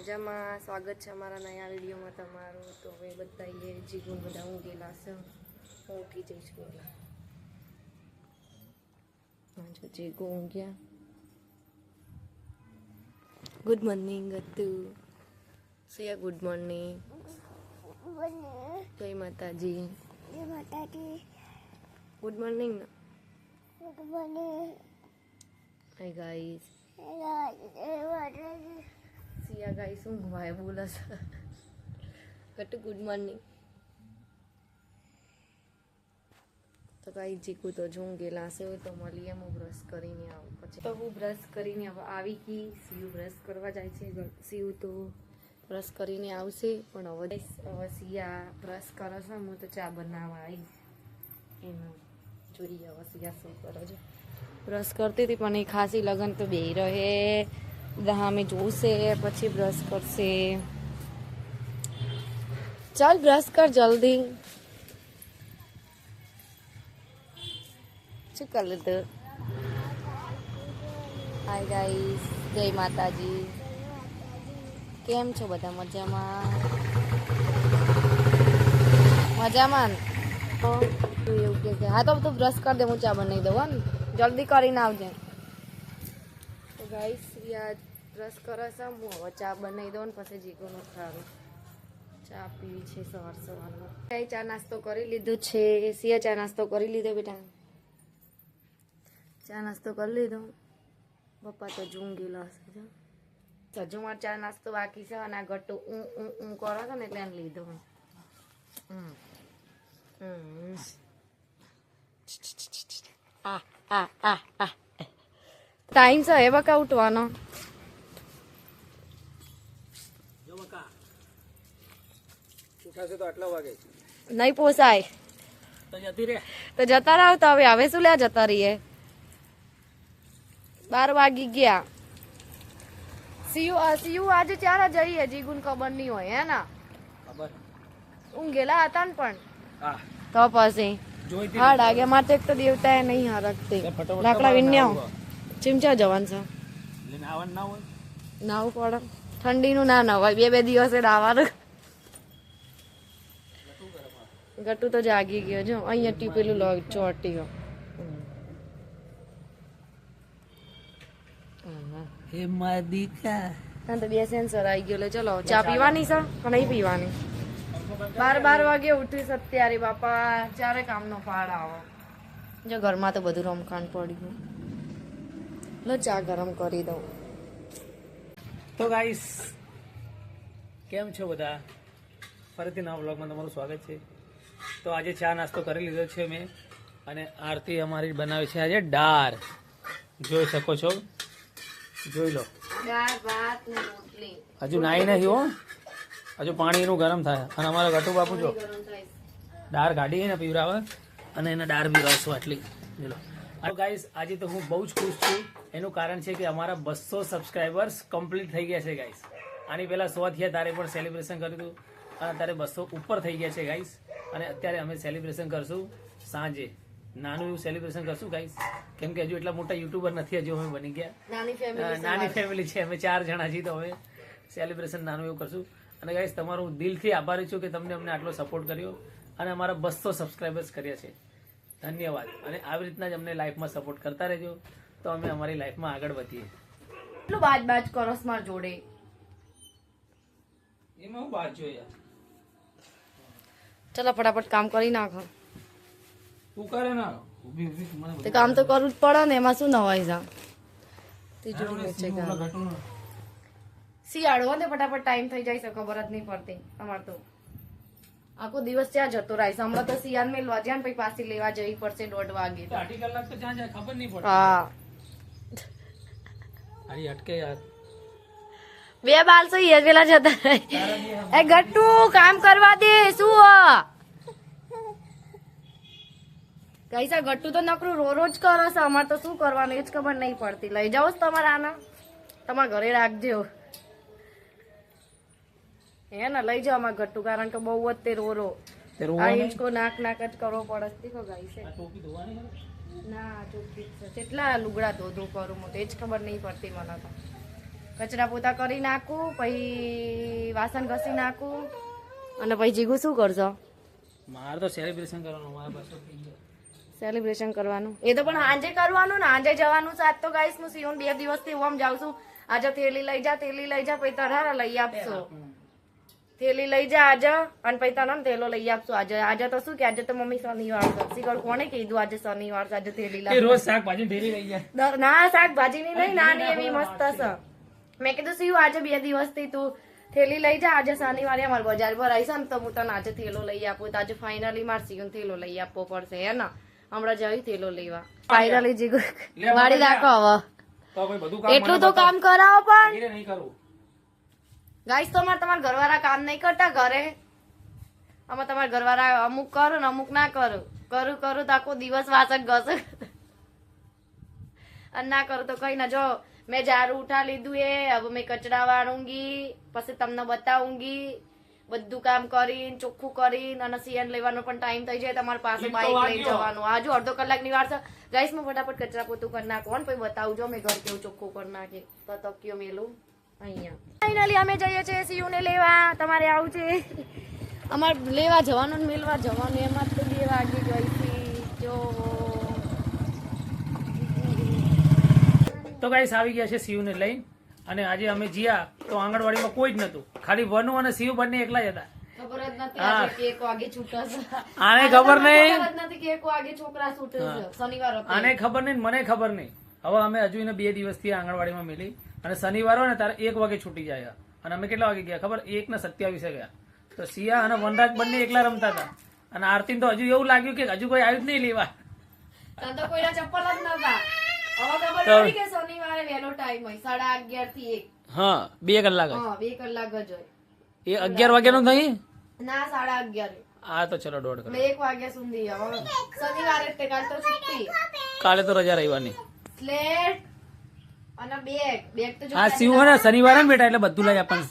મજામાં સ્વાગત છે અમારા નયા વિડીયોમાં તમારું. તો હવે બધાએ જીગુન બધા ઊંઘેલા છે, હું ઉઠી જઈશ પહેલાં. જો જીગુ ઊંઘ્યા. Good morning Gattu. Siya good morning. જય માતાજી. જય માતાજી. Good morning. Good morning. Hi guys. Siya guys ઊંઘવાય બોલે છે. Gattu good morning. તો ગાઈ જીકુ તો ઊંઘેલા છે. તો મળીએ, હું બ્રશ કરીને આવું. પછી તો હું બ્રશ કરીને આવી ગઈ. સીયુ બ્રશ કરવા જાય છે. સીયુ તો બ્રશ કરીને આવશે, પણ હવે સિયા બ્રશ કરે છે. હું તો ચા બનાવવા આવી એનું જોઈએ હવે સિયા શું કરે છે. બ્રશ કરતી હતી પણ એ ખાસી લગન તો બે રહે. દહામે જોશે પછી બ્રશ કરશે. ચાલ બ્રશ કર જલ્દી. શું કરી લીધું? હાય ગાઈસ, જય માતાજી. કેમ છો બધા? મજામાં? મજામાં એવું કે હા તો તું બ્રશ કર દે, હું ચા બનાવી દઉં. ને જલ્દી કરીને આવજે. તો ગાઈસ યાર બ્રશ કરે છે. હું હવે ચા બનાવી દઉં ને પછી જીગુનું ખાવું. ચા પીવી છે સવાર સવારમાં. કઈ ચા નાસ્તો કરી લીધો છે? સિયા ચા નાસ્તો કરી લીધો બેટા? ચા નાસ્તો કરી લીધો? પપ્પા તો ઊંઘેલા હશે. હજુ મારે ચા નાસ્તો બાકી છે અને આ ગટ્ટુ ઊં કરો છો ને એટલે એને લીધો. ટાઈમ છે હવે બકા ઉઠવાનો. નહીં પોસાય તો જતા રહો. તો હવે શું લ્યા જતા રહીએ? 12 વાગી ગયા. સીયુ આજે ચાર જઈએ. જીગુન ખબર નહીં હોય હે ને? ઊંઘેલા હતા ને પણ તો પછી હા ડાગે માટે એક તો દેવતા એ નહીં હરકતી. લાકડા વિન્યા ચીમચા જવાન છે. નાવું પડે. ઠંડીનું ના નવાય. બે દિવસે નાવાનું. ગટ્ટુ તો જાગી ગયો. જો અહીંયા ટીપેલું ચોટી ગયો. તો બે સેન્સર આવી ગયો. ચલો ચા પીવાની છે કે નહીં પીવાની? 12 વાગે ઉઠીશ અત્યારે બાપા. ચારે કામનો ફાળ આવો. જો ઘરમાં તો બધું રમખાણ પડી ગયું. લો ચા ગરમ કરી દઉં. તો ગાઈસ કેમ છો બધા? ફરીથી નવા વ્લોગમાં તમારું સ્વાગત છે. તો આજે ચા નાસ્તો કરી લીધો છે મેં, અને આરતી અમારી બનાવે છે આજે દાળ. જોઈ શકો છો, જોઈ લો. હજુ નાઈ નહીં હો, હજુ પાણીનું ગરમ થાય. અને અમારા ગટુ બાપુ જો દાળ કાઢી ને પીવરાવે, અને એને દાળ પીવરાવશું આટલી. જોઈ લો. ગાઈસ આજે તો હું બહુ જ ખુશ છું. એનું કારણ છે કે અમારા 200 સબસ્ક્રાઈબર્સ કમ્પ્લીટ થઈ ગયા છે ગાઈસ. આની પહેલા 100 થયા તારે પણ સેલિબ્રેશન કર્યું હતું, અને અત્યારે 200 ઉપર થઈ ગયા છે ગાઈસ. અને અત્યારે અમે સેલિબ્રેશન કરશું સાંજે. નાનું એવું સેલિબ્રેશન કરશું ગાઈસ, કેમ કે હજુ એટલા મોટા યુટ્યુબર નથી હજુ અમે બની ગયા. નાની ફેમિલી છે, અમે 4 જણા છીએ. તો હવે સેલિબ્રેશન નાનું એવું કરશું. અને ગાઈસ તમારો હું દિલથી આભારી છું કે તમને અમને આટલો સપોર્ટ કર્યો અને અમારા 200 સબસ્ક્રાઈબર્સ કર્યા છે. ધન્યવાદ. અને આવી રીતના જ અમને લાઈફમાં સપોર્ટ કરતા રહેજો, તો અમે અમારી લાઈફમાં આગળ વધીએ. એટલું બાજ કરો માર જોડે. એમાં હું બાજ જોઈએ? ચલો ફટાફટ કામ કરી નાખો. તું કરે ના તે કામ તો કરવું જ પડે ને, એમાં શું નવાઈ જા. શિયાળો ને ફટાફટ ટાઈમ થઈ જાય છે, ખબર જ નહીં પડતી. અમાર તો આખો દિવસ ત્યાં જતો રહે છે. હમણાં તો શિયાળ મેં લવા જ્યાં પછી પાછી લેવા જવી પડશે 1:30 વાગે. 2 કલાક તો જ્યાં જાય ખબર નહીં પડે. હા અરે અટકે યાર. 2 બાલ તો યે પેલા જતા રહે. એ ગટ્ટુ કામ કરવા દે. શું કઈસા ગટ્ટુ તો નકરું રોજ કરો છે. અમારે તો શું કરવાનું એ જ ખબર નહીં પડતી. લઈ જાઓ તમારે આના, તમારા ઘરે રાખજો. હે ને લઈ જાઓ અમારા ગટ્ટુ, કારણ કે બહુ જ તે રોરો. આ ઇંચકો નાક જ કરવો પડે. દેખો ગાઈસ ના ચોખ્ખી છે. કેટલા લુગડા ધોધો કરું હું તો એ જ ખબર નહીં પડતી મને તો. કચરા પોતા કરી નાખું, પછી વાસણ ઘસી નાખું, અને પછી જીગું શું કરશો? મારે તો સેલિબ્રેશન કરવાનું, મારા પાસે સેલિબ્રેશન કરવાનું એ તો પણ આજે કરવાનું ને, આજે જવાનું છે. આજ તો ગાઈસ હું સિયોન 2 દિવસથી ઓમ જાઉં છું. આજે થેલી લઈ જા પછી તરારા લઈ આપશો. થેલી લઈ જા આજે, અને પછી તને થેલો લઈ આપશો. આજે તો શું કે આજે તો મમ્મી શનિવાર છે. શીખર કોને કીધું આજે શનિવાર છે, આજે થેલી લાવ. રોજ શાકભાજી થેલી લઈ જાય. ના શાકભાજી ની નહીં, નાની એવી મસ્ત છે. મેં કીધું શિવ આજે 2 દિવસથી તું થેલી લઈ જા, આજે શનિવારે અમારે બજાર પર આવીશ ને તો હું તને આજે થેલો લઈ આપું. તો આજે ફાઇનલી મારે સિયોન થેલો લઈ આપવો પડશે હે ને. હમણાં જઈ થેલો લેવા ફાઇનલી જીગુ વાળી રાખો હવે. તો ભાઈ બધું કામ એટલું તો કામ કરાવો પણ ધીરે નહીં કરું. ગાઈસ તો તમારા ઘરવાળા કામ નહીં કરતા ઘરે. આમાં તમારા ઘરવાળા અમુક કરો ને અમુક ના કરું તો આખો દિવસ વાસણ ઘસે અને ના કરું તો કઈ ના. જો મેં ઝાડુ ઉઠા લીધું એ હવે મેં કચરા વાળુંગી, પછી તમને બતાવુંગી બધું કામ કરીને ચોખ્ખું કરીને, અને સિયન લેવાનો પણ ટાઈમ થઈ જાય. તમારી પાસે બાઈક લઈ જવાનું. આજુ અડધો કલાકની વાર છે ગાઈસ. હું ફટાફટ કચરા પોતું કરી નાખું ને પછી બતાવજો મેં ઘર કેવું ચોખ્ખું કરી નાખી. તો તકિયો મેલું અહીંયા. ફાઇનલી અમે જઈએ છીએ સિયુને લેવા. તમારે આવું છે? અમારે લેવા જવાનું ને મેલવા જવાનું, એમાં તો 2 વાગે જોઈશી. જો તો ગાઈસ આવી ગયા છે શિવને લઈને, અને આજે અમે જ્યાં તો આંગણવાડીમાં કોઈ જ નતું, ખાલી વનુ અને શિવ બંને એકલા જ હતા. ખબર જ નથી આજે કે 1 વાગે છૂટશે. આને ખબર નહીં, ખબર જ નથી કે 1 વાગે છોકરા છૂટે છે. શનિવાર હતો. આને ખબર નહીં, મને ખબર નહીં. હવે અમે હજુ એને 2 દિવસથી આંગણવાડીમાં મેલી, અને શનિવાર હોય ને ત્યારે 1 વાગે છૂટી જાય. અને અમે કેટલા વાગે ગયા ખબર? 1:27 ગયા. તો સિયા અને વનરાજ બંને એકલા રમતા હતા, અને આરતી તો હજુ એવું લાગ્યું કે હજુ કોઈ આવ્યું જ નહીં લેવા. ત્યાં તો કોઈના ચપ્પલ જ નતા. હવે ખબર પડી કે શનિવારે વહેલો ટાઈમ હોય 11:30 થી 1. હા 2 કલાક જ. હા 2 કલાક જ હોય. એ 11 વાગ્યાનું નહીં ના 11:30. આ તો ચલો 1:30 કલાક. 1 વાગ્યા સુધી. હવે શનિવારે તે કાલ તો છુટ્ટી. કાલે તો રજા રવિવારની. સ્લેટ અને બેગ તો જો આ શિવ ને શનિવારે ને બેટા એટલે બધું લઈ આપણને.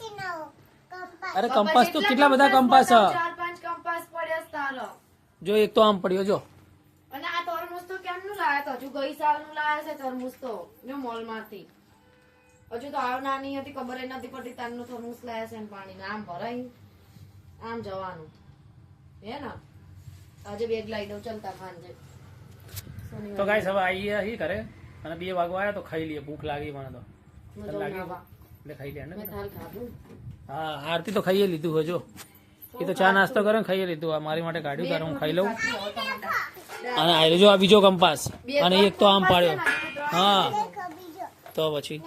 અરે કંપાસ તો કેટલા બધા કંપાસ છે. 4-5 કંપાસ પડ્યા છે તારો. જો એક તો આમ પડ્યો જો. અને આ તરમૂચ તો કેમનું લાયા તો? હજુ ગઈ સાલનું લાયા છે તરમૂચ તો જો મોલ માંથી. હજુ તો આવ નાની હતી ખબર જ નથી પડતી તારનું તરમૂચ લાયા છે. પાણી આમ ભરાઈ આમ જવાનું હે ને. આજે બેગ લાવી દઉં ચાલતા ખાંજે. તો ગાઈસ હવે આવીએ હી કરે, અને 2 વાગવા આવ્યા તો ખાઈ લઈએ. ભૂખ લાગી મને તો લાગી એટલે ખાઈ લે ને. મેં થાલ ખાધું. હા આરતી તો ખાઈએ લીધું હજો. એ તો ચા નાસ્તો કરે ખાઈએ લીધું. આ મારી માટે કાઢ્યું તારે હું ખાઈ લઉં. અને આ જો આ બીજો કંપાસ, અને એક તો આમ પાડ્યો. હા તો પછી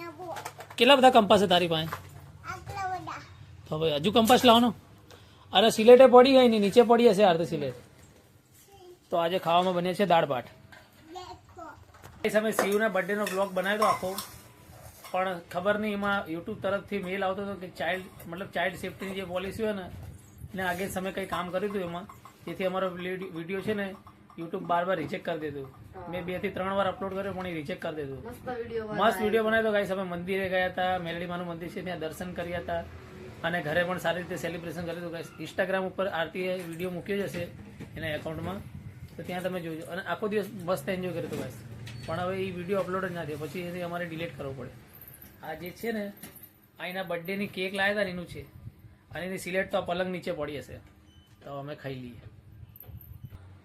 કેટલા બધા કંપાસ છે તારી પાસે? તો ભાઈ હજુ કંપાસ લાવવાનો? અરે સિલેટે પડી ગઈ ને નીચે પડી હશે આરતી સિલેટ. તો આજે ખાવામાં બને છે દાળ ભાત. સમય શિવના બર્થડે નો બ્લોગ બનાવ્યો તો આખો, પણ ખબર નહીં એમાં યુટ્યુબ તરફથી મેલ આવતો હતો કે ચાઇલ્ડ સેફ્ટીની જે પોલિસી હોય ને એને આગળ સમય કંઈ કામ કર્યું હતું એમાં, જેથી અમારો વિડીયો છે ને યુટ્યુબ બાર રિજેક્ટ કરી દીધું. મેં 2 થી 3 વાર અપલોડ કર્યો પણ એ રિજેક્ટ કરી દીધું. મસ્ત વિડીયો બનાવ્યો ગાઈસ. અમે મંદિરે ગયા હતા, મેલડી માનું મંદિર છે ત્યાં દર્શન કર્યા હતા, અને ઘરે પણ સારી રીતે સેલિબ્રેશન કર્યું હતું ગાઈસ. ઇન્સ્ટાગ્રામ ઉપર આરતીએ વિડીયો મૂક્યો જ હશે એના એકાઉન્ટમાં, તો ત્યાં તમે જોજો. અને આખો દિવસ મસ્ત એન્જોય કર્યો હતો ગાઈસ. પણ હવે એ વિડીયો અપલોડ જ ના થયો, પછી એની અમારે ડિલીટ કરવો પડે. આ જે છે ને આ એના બર્થડેની કેક લાવ્યા હતા ને એનું છે, અને એની સિલેટ તો આ પલંગ નીચે પડી હશે, તો અમે ખાઈ લઈએ.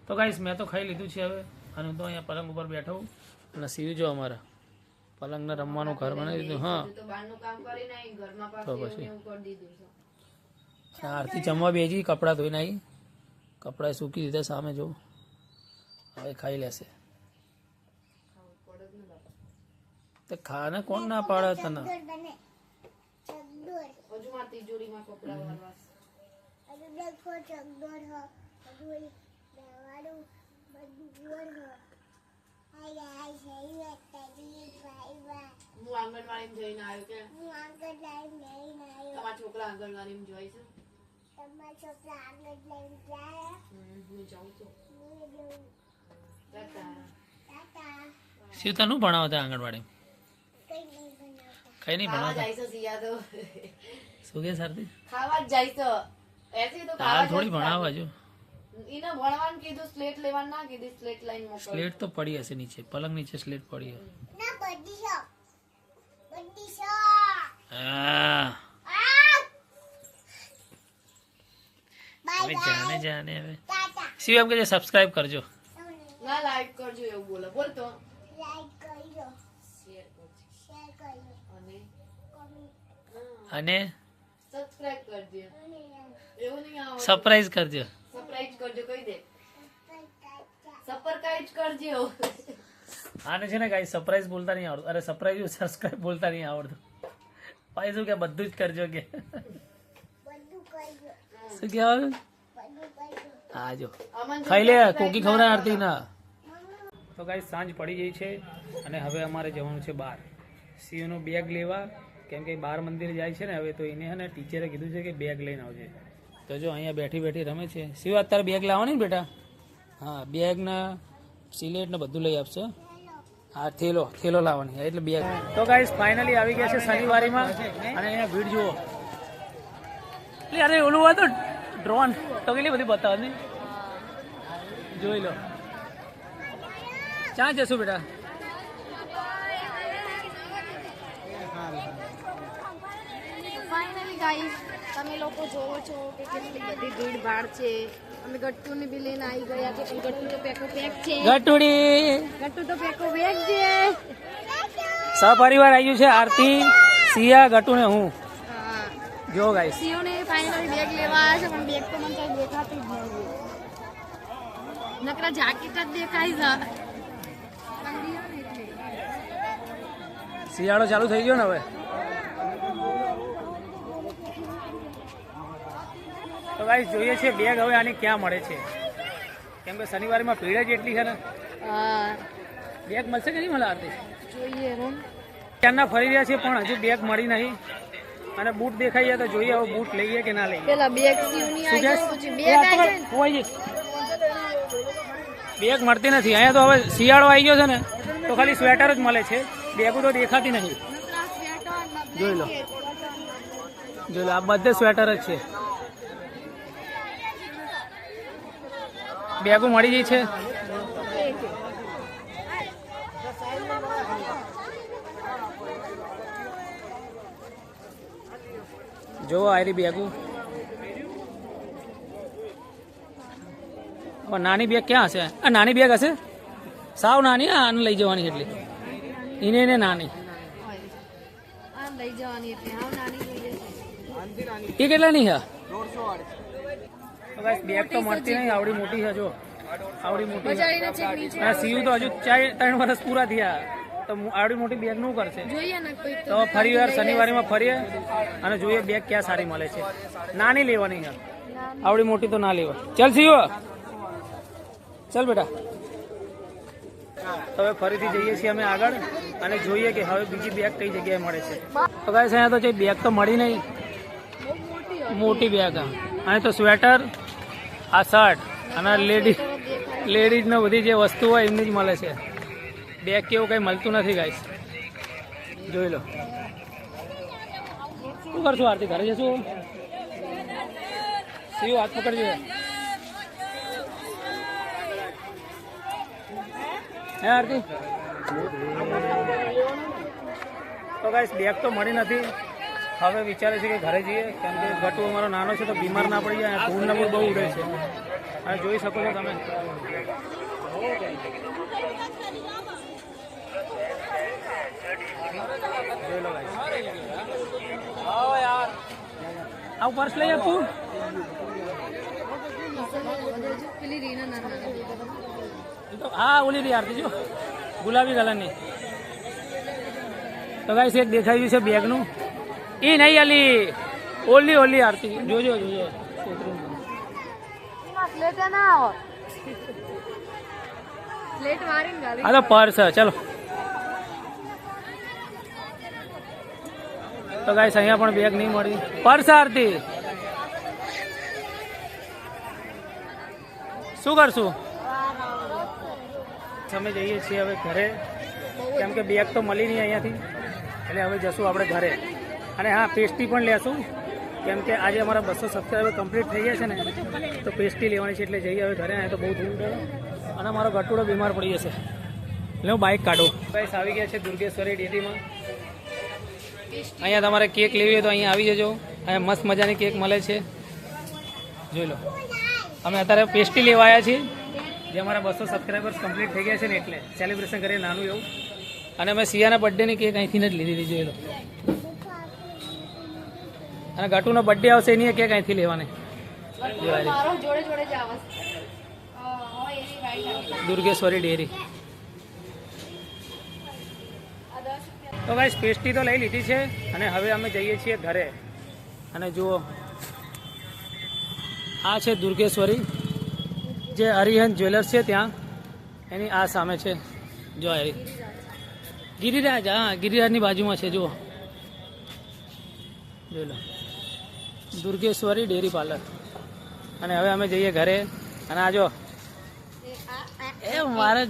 તો ગાઈસ મેં તો ખાઈ લીધું છે હવે, અને હું તો અહીંયા પલંગ ઉપર બેઠો, અને સીવી જો અમારા પલંગને રમવાનું ઘર બનાવી દીધું. હા તો પછી આરતી જમવા બેજી, કપડાં ધોઈને આવી, કપડાં સૂકી દીધા સામે જો, હવે ખાઈ લેશે. તો ખાને કોણ ના પાડે તને? હું આંગણવાડીમાં જઈને આવ્યો કે તમારા છોકરા આંગણવાડીમાં જોઈ છે? હું જાઉં છું. શિવ તને શું ભણાવતા આંગણવાડી? કઈ નહીં ભણાવતા. શું કે સરતી ખાવા જ જાય છે. એસી તો હાલ થોડી ભણાવવા જો. એને ભણવાનું કીધું, સ્લેટ લેવાનું ના કીધું, સ્લેટ લાઈન મોકલ. સ્લેટ તો પડી હશે નીચે, પલંગ નીચે સ્લેટ પડી હશે. હવે જાને જાને હવે શિવ એમ કે સબસ્ક્રાઇબ કરજો. ના લાઈક કરજો એવું બોલો. બોલ તો શેર કરજો અને સબસ્ક્રાઇબ કરજો. એવું નહીં આવે. સરપ્રાઈઝ કરજો. સરપ્રાઈઝ કરજો કહી દે. સરપ્રાઈઝ કરજો. આને છે ને ગાઈસ સરપ્રાઈઝ બોલતા નહીં આવડતું. અરે સરપ્રાઈઝ સબસ્ક્રાઇબ બોલતા નહીં આવડતું. ભાઈ શું કે બધું જ કરજો કે શું કહેવાનું? હા જો ખાઈ લે કોકી ખવડાય આરતી ના. તો ગાઈસ સાંજ પડી ગઈ છે અને હવે અમારે જવાનું છે બહાર શિવનો બેગ લેવા, કેમ કે બાર મંદિર જાય છે ને હવે, તો એને હે ને ટીચરે કીધું છે કે બેગ લઈને આવજે. તો જો અહીંયા બેઠી બેઠી રમે છે. શિવ અત્યારે બેગ લાવવાની ને બેટા? હા બેગ ને સિલેટ ને બધું લઈ આપશે. હા થેલો લાવવાની એટલે બેગ. તો ગાઈસ ફાઇનલી આવી ગયા છે શનિવારીમાં અને અહીંયા ભીડ જુઓ. એટલે અરે ઓલું હોય તો ડ્રોન તો કેટલી બધી બતાવે ને, જોઈ લો. ક્યાં જશું બેટા? ફાઇનલી ગાઈસ તમે લોકો જોવો છો કે કેટલી બધી ભીડ ભાડ છે. અમે ગટ્ટુને બી લઈને આવી ગયા છે પણ ગટ્ટુ તો પેકો પેક છે. ગટ્ટુ તો પેકો પેક છે. સહપરિવાર આવ્યું છે આરતી, સિયા, ગટુ ને હું. હા જો ગાઈસ સીઓને ફાઇનલી બેગ લેવા આવ્યા છે પણ બેગ તો મને કઈ દેખાતું જ નથી. નકરા જાકેટ જ દેખાય છે. શિયાળો ચાલુ થઈ ગયો ને હવે. તો ગાઈસ જોઈએ છે બેગ હવે આની ક્યાં મળે છે, કેમ કે શનિવારમાં ભીડ જ એટલી છે ને. હા બેગ મળશે કે નહીં મળે આરતી? જોઈએ રૂમ ક્યારના ફરી રહ્યા છે પણ હજુ બેગ મળી નહીં. અને બૂટ દેખાઈ જાય તો જોઈએ હવે બૂટ લઈએ કે ના લઈએ. પેલા બેગ સીઓની શું આવી કહે? જાય પછી બેગ આવી જાય ને. બેગ મળતી નથી અહીંયા. તો હવે શિયાળો આવી ગયો છે ને તો ખાલી સ્વેટર જ મળે છે, બેગો તો દેખાતી નહીં. જોઈ લો આ બધે સ્વેટર જ છે. બેગો મળી ગઈ છે. જો આરી બેગો. નાની બેગ ક્યાં હશે? આ નાની બેગ હશે, સાવ નાની. આને લઈ જવાની એટલી એને નાની. આમ લઈ જવાની એટલે હાવ નાની જોઈએ છે. એ કેટલાની છે? બેગ તો મળતી નહીં. આવડી મોટી છે જો, આવડી મોટી. બજાડીને ચેક નીચે અને સીયું તો હજુ 3 વર્ષ પૂરા થયા તો આવડી મોટી બેગ નું કરશે. જોઈએ ને કોઈ તો ફરી વાર શનિવારીમાં ફરીએ અને જોઈએ બેગ ક્યાં સારી મળે છે. નાની લેવાની છે, આવડી મોટી તો ના લેવા. ચાલ સીયો, ચાલ બેટા. તો હવે ફરીથી જઈએ છીએ અમે આગળ અને જોઈએ કે હવે બીજી બેગ કઈ જગ્યાએ મળે છે. તો ગાઈસ અહીંયા તો જે બેગ તો મળી નહીં, મોટી બેગ. અને તો સ્વેટર, આ શર્ટ અને લેડીઝ ને બધી જે વસ્તુ હોય એમની જ મળે છે. બેગ કેવું કઈ મળતું નથી ગાઈસ, જોઈ લો. શું કરશું આરતી? ઘરે જશું? શિવ હાથ પકડજો. હે આરતી? તો ગાઈસ બેગ તો મળી નથી. હવે વિચારે છે કે ઘરે જઈએ, કેમ કે ગટુ અમારો નાનો છે તો બીમાર ના પડી જાય. ધૂળ ને બહુ ઉડે છે અને જોઈ શકો છો તમે. જોઈ લો ગાઈસ. આવું પર્સ લઈ આપું? પેલી રીના નાના. હા ઓલી રી આરતી જો, ગુલાબી કલરની. તો ગાઈસ એક દેખાયું છે બેગનું, એ નહીં અલી ઓલી આરતી. જોજો પ્લેટ ના આવો, પ્લેટ મારીને ગાલી. હા તો પર્સ. ચલો તો ગાઈસ અહીંયા પણ બેગ નહીં મળી. પર્સ આરતી શું કરશું? અમે જઈએ છીએ હવે ઘરે, કેમ કે બેગ તો મળી નહીં અહીંયાથી, એટલે હવે જશું આપણે ઘરે. અને હા પેસ્ટી પણ લેશું, કેમ કે આજે અમારા 200 સબસ્ક્રાઈબર કમ્પ્લીટ થઈ ગયા છે ને, તો પેસ્ટી લેવાની છે એટલે જઈએ હવે ઘરે. તો બહુ ધૂળ અને મારો ગટુડો બીમાર પડી જશે એટલે હું બાઇક કાઢું. ગાઈસ આવી ગયા છે દુર્ગેશ્વરી ડેરીમાં અહીંયા તમારે કેક લેવી હોય તો અહીંયા આવી જજો. અહીંયા મસ્ત મજાની કેક મળે છે, જોઈ લો. અમે અત્યારે પેસ્ટ્રી લેવા આવ્યા છીએ, જે અમારા 200 સબસ્ક્રાઈબર્સ કમ્પ્લીટ થઈ ગયા છે ને એટલે સેલિબ્રેશન કરીએ નાનું એવું. અને અમે સિયાના બર્થડેની કેક અહીંથી જ લીધી હતી, જોઈ લો. અને ગટુનો બર્થડે આવશે એની કેક અહીંથી લેવાની. દુર્ગેશ્વરી ડેરી. તો ગાઈસ પેસ્ટ્રી તો લઈ લીધી છે અને હવે અમે જઈએ છીએ ઘરે. અને જુઓ આ છે દુર્ગેશ્વરી, જે હરિહંત જ્વેલર્સ છે ત્યાં એની આ સામે છે. જો ગિરિરાજ, હા ગિરિરાજની બાજુમાં છે, જુઓ જોઈ લો દુર્ગેશ્વરી ડેરી પાર્લર. અને હવે અમે જઈએ ઘરે. અને આ જો એ મારે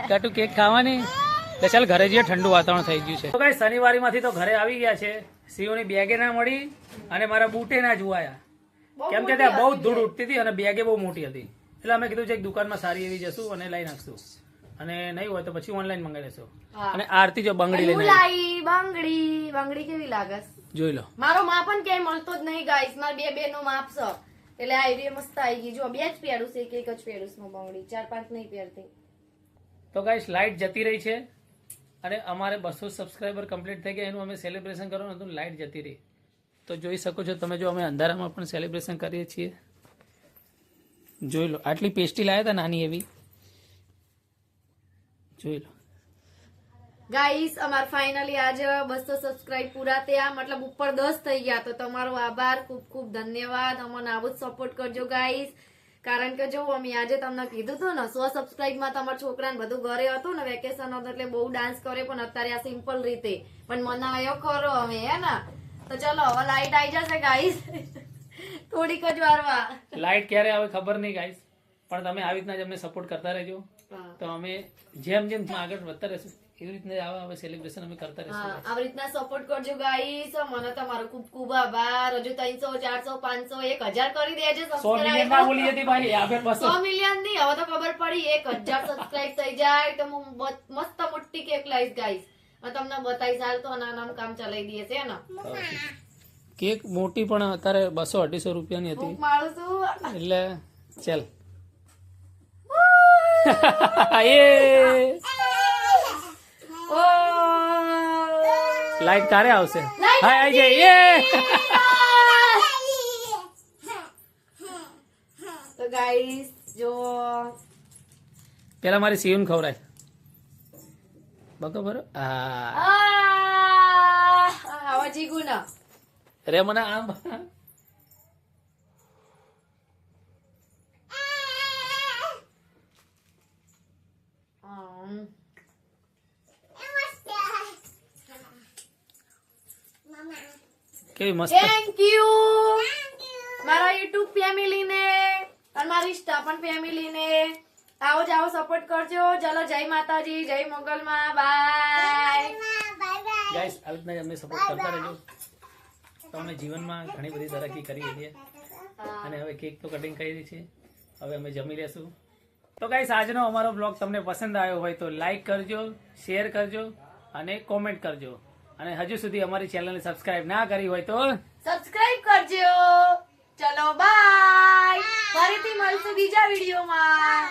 ગટુ કેક ખાવાની. એટલે ચાલ ઘરે જઈએ, ઠંડુ વાતાવરણ થઈ ગયું છે. તો કઈ શનિવારીમાંથી તો ઘરે આવી ગયા છે. સીઓની બેગે ના મળી અને મારા બૂટે ના જોવાયા, કેમ કે ત્યાં બહુ ધૂળ ઉઠતી હતી અને બેગે બહુ મોટી હતી. એટલે અમે કીધું છે એક દુકાનમાં સારી એવી જશું અને લઈ નાખશું, અને નહીં હોય તો પછી ઓનલાઈન મંગાવી લેશું. અને આરતી જો બંગડી લઈને બંગડી કેવી લાગે જોઈ લો. મારો માપ પણ ક્યાંય મળતો જ નહીં ગાઈસ, મારે બે નો માપ છે એટલે આ એરિયા મસ્ત આવી ગઈ. જો બે જ પહેરું છે, એક જ પહેરું છે બંગડી, 4-5 નહીં પહેરતી. તો ગાઈસ લાઈટ જતી રહી છે અને અમારે 200 સબસ્ક્રાઈબર કમ્પ્લીટ થઈ ગયા, એનું અમે સેલિબ્રેશન કરવાનું હતું, લાઈટ જતી રહી. તો જોઈ શકો છો તમે, જો અમે અંધારામાં પણ સેલિબ્રેશન કરીએ છીએ. જોઈ લો આટલી પેસ્ટ્રી લાવ્યા હતા નાની એવી, જોઈ લો. ગાઈસ અમાર ફાઇનલી આજે 200 સબસ્ક્રાઇબ પૂરા થયા, મતલબ ઉપર 10 થઈ ગયા. તો તમારો આભાર, ખૂબ ખૂબ ધન્યવાદ. અમને આવો જ સપોર્ટ કરજો ગાઈસ, કારણ કે જો અમે આજે તમને કીધું હતું ને 100 સબસ્ક્રાઇબમાં તમારા છોકરાને બધું ઘરે હતું ને, વેકેશન હતું એટલે બહુ ડાન્સ કરે, પણ અત્યારે આ સિમ્પલ રીતે પણ મનાયો ખરો અમે, હે ને. તો ચલો હવે લાઈટ આવી જશે ગાઈસ, થોડીક જ વારમાં. લાઈટ ક્યારે આવે ખબર નહીં ગાઈસ, પણ તમે આવી રીતના જ અમને સપોર્ટ કરતા રહેજો. તો અમે જેમ જેમ આગળ વધતા રહેશું એવી રીતના હવે સેલિબ્રેશન અમે કરતા રહેશું. આવી રીતના સપોર્ટ કરજો ગાઈસ. મને તમારો ખૂબ ખૂબ આભાર. હજુ 300 400 500 1000 કરી દેજો. 100 મિલિયન ના બોલી હતી ભાઈ, આગળ 100 મિલિયન ની હવે તો ખબર પડી. 1000 સબસ્ક્રાઇબ થઈ જાય તો હું મસ્ત મોટી કેક લાવીશ ગાઈસ, તમને બતાવીશ. હાલ તો નાનું કામ ચલાવી દઈએ છે ને. કેક મોટી પણ અત્યારે 200-250 રૂપિયાની હતી, મારું છું એટલે ચાલ. લાઈટ ક્યારે આવશે? હા આવી જાય. તો ગાઈસ જો પેલા મારી સીયુન ખવરાય બરોબર. આવા જીગુ ના રે મને આમ કેવી મસ્ત. થેન્ક યુ મારા યુટ્યુબ ફેમિલી ને અને મારી સ્ટાફન ફેમિલી ને. આવો જાઓ સપોર્ટ કરજો. ચલો જય માતાજી, જય મોગલમાં, બાય ગાઈસ. આવી રીતના અમને સપોર્ટ કરતા રહેજો. તો અમે જીવનમાં ઘણી બધી તરક્કી કરી છે અને હવે કેક તો કટિંગ કરી છે, હવે અમે જમી લેશું. તો ગાઈસ આજનો અમારો બ્લોગ તમને પસંદ આવ્યો હોય તો લાઈક કરજો, શેર કરજો અને કોમેન્ટ કરજો. અને હજુ સુધી અમારી ચેનલને સબસ્ક્રાઇબ ના કરી હોય તો સબસ્ક્રાઇબ કરજો. ચલો બાય, ફરીથી મળશું બીજા વિડીયોમાં.